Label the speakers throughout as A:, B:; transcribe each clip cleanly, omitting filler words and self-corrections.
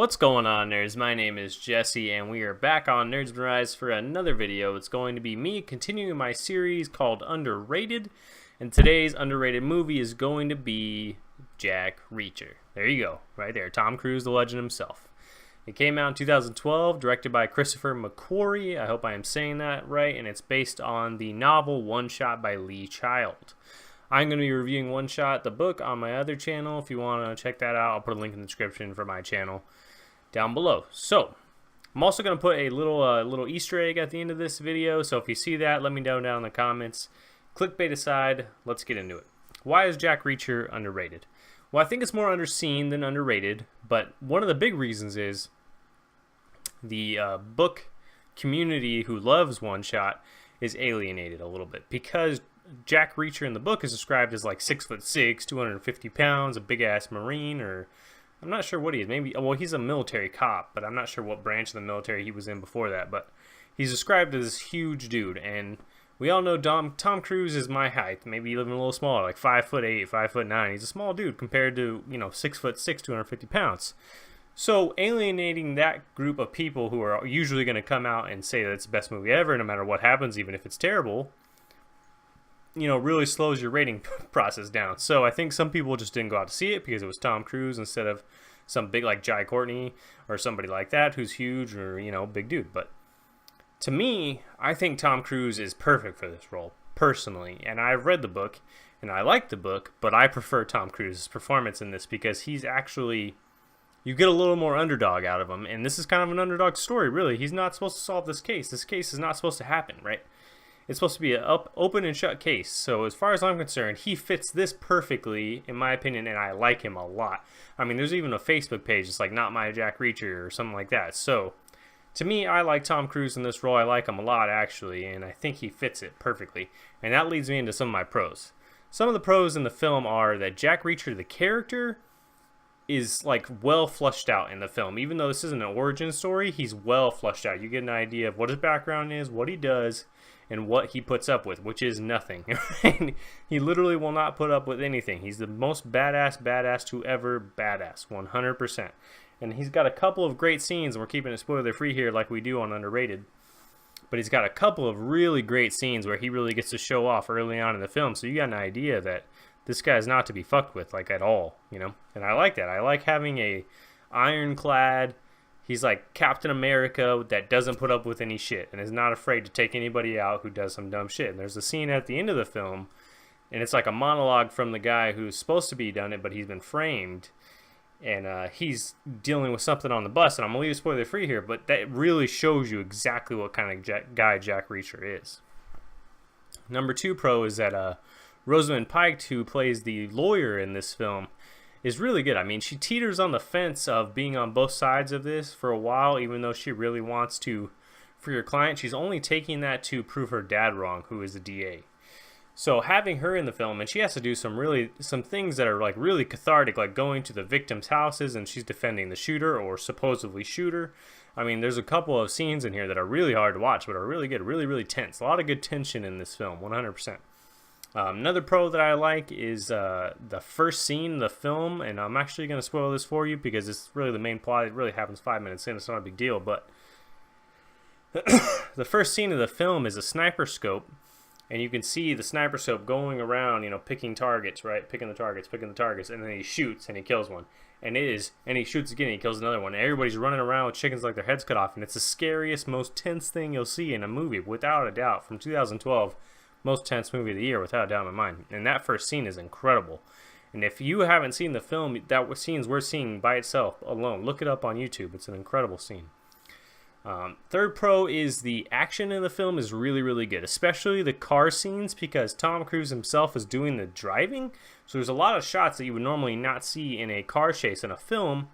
A: What's going on, nerds? My name is Jesse, and we are back on Nerds and Rise for another video. It's going to be me continuing my series called Underrated, and today's underrated movie is going to be Jack Reacher. There you go, right there, Tom Cruise, the legend himself. It came out in 2012, directed by Christopher McQuarrie. I hope I am saying that right, and it's based on the novel One Shot by Lee Child. I'm going to be reviewing One Shot, the book, on my other channel. If you want to check that out, I'll put a link in the description for my channel down below. So, I'm also going to put a little Easter egg at the end of this video. So if you see that, let me know down in the comments. Clickbait aside, let's get into it. Why is Jack Reacher underrated? Well, I think it's more underseen than underrated, but one of the big reasons is the book community who loves One Shot is alienated a little bit because Jack Reacher in the book is described as like 6'6", 250 pounds, a big ass Marine, or I'm not sure what he is. Maybe, well, he's a military cop, but I'm not sure what branch of the military he was in before that. But he's described as this huge dude, and we all know Tom Cruise is my height. Maybe even a little smaller, like 5'8", 5'9". He's a small dude compared to 6'6", 250 pounds. So alienating that group of people who are usually going to come out and say that it's the best movie ever, no matter what happens, even if it's terrible, really slows your rating process down. So I think some people just didn't go out to see it because it was Tom Cruise instead of some big like Jai Courtney or somebody like that who's huge or, big dude. But to me, I think Tom Cruise is perfect for this role, personally. And I've read the book, and I like the book, but I prefer Tom Cruise's performance in this because he's actually, you get a little more underdog out of him. And this is kind of an underdog story, really. He's not supposed to solve this case. This case is not supposed to happen, right? It's supposed to be an open and shut case. So as far as I'm concerned, he fits this perfectly, in my opinion, and I like him a lot. I mean, there's even a Facebook page. It's like Not My Jack Reacher or something like that. So to me, I like Tom Cruise in this role. I like him a lot, actually, and I think he fits it perfectly. And that leads me into some of my pros. Some of the pros in the film are that Jack Reacher, the character, is like well fleshed out in the film. Even though this isn't an origin story, he's well fleshed out. You get an idea of what his background is, what he does, and what he puts up with, which is nothing. He literally will not put up with anything. He's the most badass to ever badass, 100%. And he's got a couple of great scenes, and we're keeping it spoiler free here like we do on Underrated. But he's got a couple of really great scenes where he really gets to show off early on in the film. So you got an idea that this guy's not to be fucked with, like, at all, And I like that. I like having a ironclad, he's like Captain America that doesn't put up with any shit and is not afraid to take anybody out who does some dumb shit. And there's a scene at the end of the film, and it's like a monologue from the guy who's supposed to be done it, but he's been framed. And he's dealing with something on the bus, and I'm going to leave it spoiler free here, but that really shows you exactly what kind of guy Jack Reacher is. Number 2 pro is that Rosamund Pike, who plays the lawyer in this film, is really good. I mean, she teeters on the fence of being on both sides of this for a while, even though she really wants to for your client. She's only taking that to prove her dad wrong, who is the DA. So having her in the film, and she has to do some things that are like really cathartic, like going to the victims' houses and she's defending the shooter or supposedly shooter. I mean, there's a couple of scenes in here that are really hard to watch, but are really good, really tense. A lot of good tension in this film, 100%. Another pro that I like is the first scene in the film, and I'm actually going to spoil this for you because it's really the main plot. It really happens 5 minutes in. It's not a big deal, but the first scene of the film is a sniper scope, and you can see the sniper scope going around, picking targets, right? Picking the targets, and then he shoots and he kills one. And he shoots again and he kills another one. And everybody's running around with chickens like their heads cut off, and it's the scariest, most tense thing you'll see in a movie, without a doubt, from 2012. Most tense movie of the year, without a doubt in my mind. And that first scene is incredible. And if you haven't seen the film, that scene's worth seeing by itself alone. Look it up on YouTube. It's an incredible scene. Third pro is the action in the film is really good, especially the car scenes, because Tom Cruise himself is doing the driving. So there's a lot of shots that you would normally not see in a car chase in a film,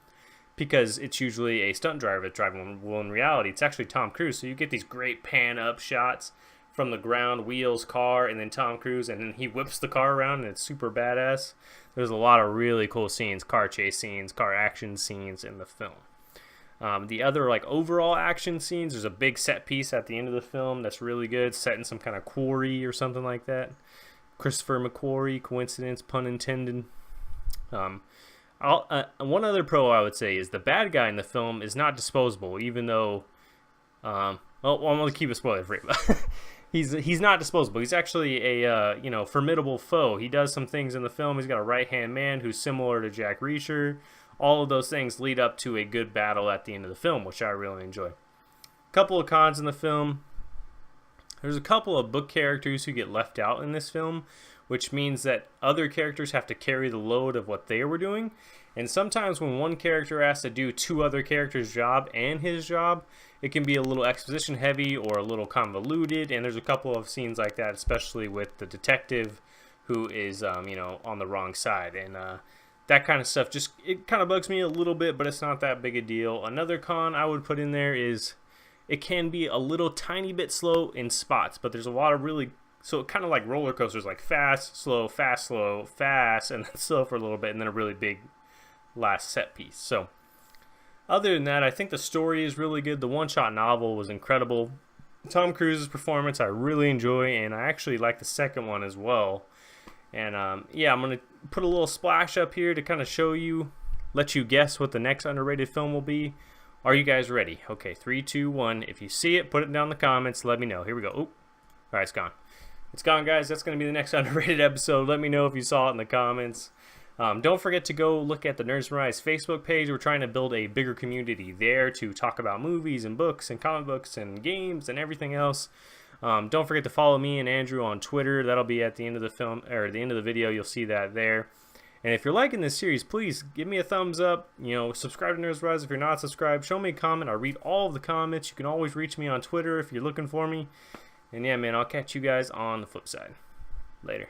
A: because it's usually a stunt driver that's driving. Well, in reality, it's actually Tom Cruise. So you get these great pan-up shots from the ground, wheels, car, and then Tom Cruise, and then he whips the car around, and it's super badass. There's a lot of really cool scenes, car chase scenes, car action scenes in the film. The other overall action scenes, there's a big set piece at the end of the film that's really good, set in some kind of quarry or something like that. Christopher McQuarrie, coincidence, pun intended. One other pro I would say is the bad guy in the film is not disposable, even though, well, I'm gonna keep a spoiler free. He's not disposable. He's actually a formidable foe. He does some things in the film. He's got a right-hand man who's similar to Jack Reacher. All of those things lead up to a good battle at the end of the film, which I really enjoy. A couple of cons in the film. There's a couple of book characters who get left out in this film, which means that other characters have to carry the load of what they were doing. And sometimes when one character has to do two other characters' job and his job, it can be a little exposition heavy or a little convoluted. And there's a couple of scenes like that, especially with the detective who is, on the wrong side. And that kind of stuff it kind of bugs me a little bit, but it's not that big a deal. Another con I would put in there is it can be a little tiny bit slow in spots, but there's a lot of so kind of like roller coasters, like fast, slow, fast, slow, fast, and then slow for a little bit, and then a really big last set piece. So other than that, I think the story is really good. The one-shot novel was incredible. Tom Cruise's performance I really enjoy, and I actually like the second one as well. And yeah, I'm going to put a little splash up here to kind of let you guess what the next underrated film will be. Are you guys ready? Okay, 3, 2, 1. If you see it, put it down in the comments. Let me know. Here we go. Oh, all right, it's gone. It's gone, guys. That's going to be the next underrated episode. Let me know if you saw it in the comments. Don't forget to go look at the Nerds Rise Facebook page. We're trying to build a bigger community there to talk about movies and books and comic books and games and everything else. Don't forget to follow me and Andrew on Twitter. That'll be at the end of the film, or the end of the video. You'll see that there. And if you're liking this series, please give me a thumbs up. Subscribe to Nerds Rise if you're not subscribed. Show me a comment. I'll read all of the comments. You can always reach me on Twitter if you're looking for me. And yeah, man, I'll catch you guys on the flip side. Later.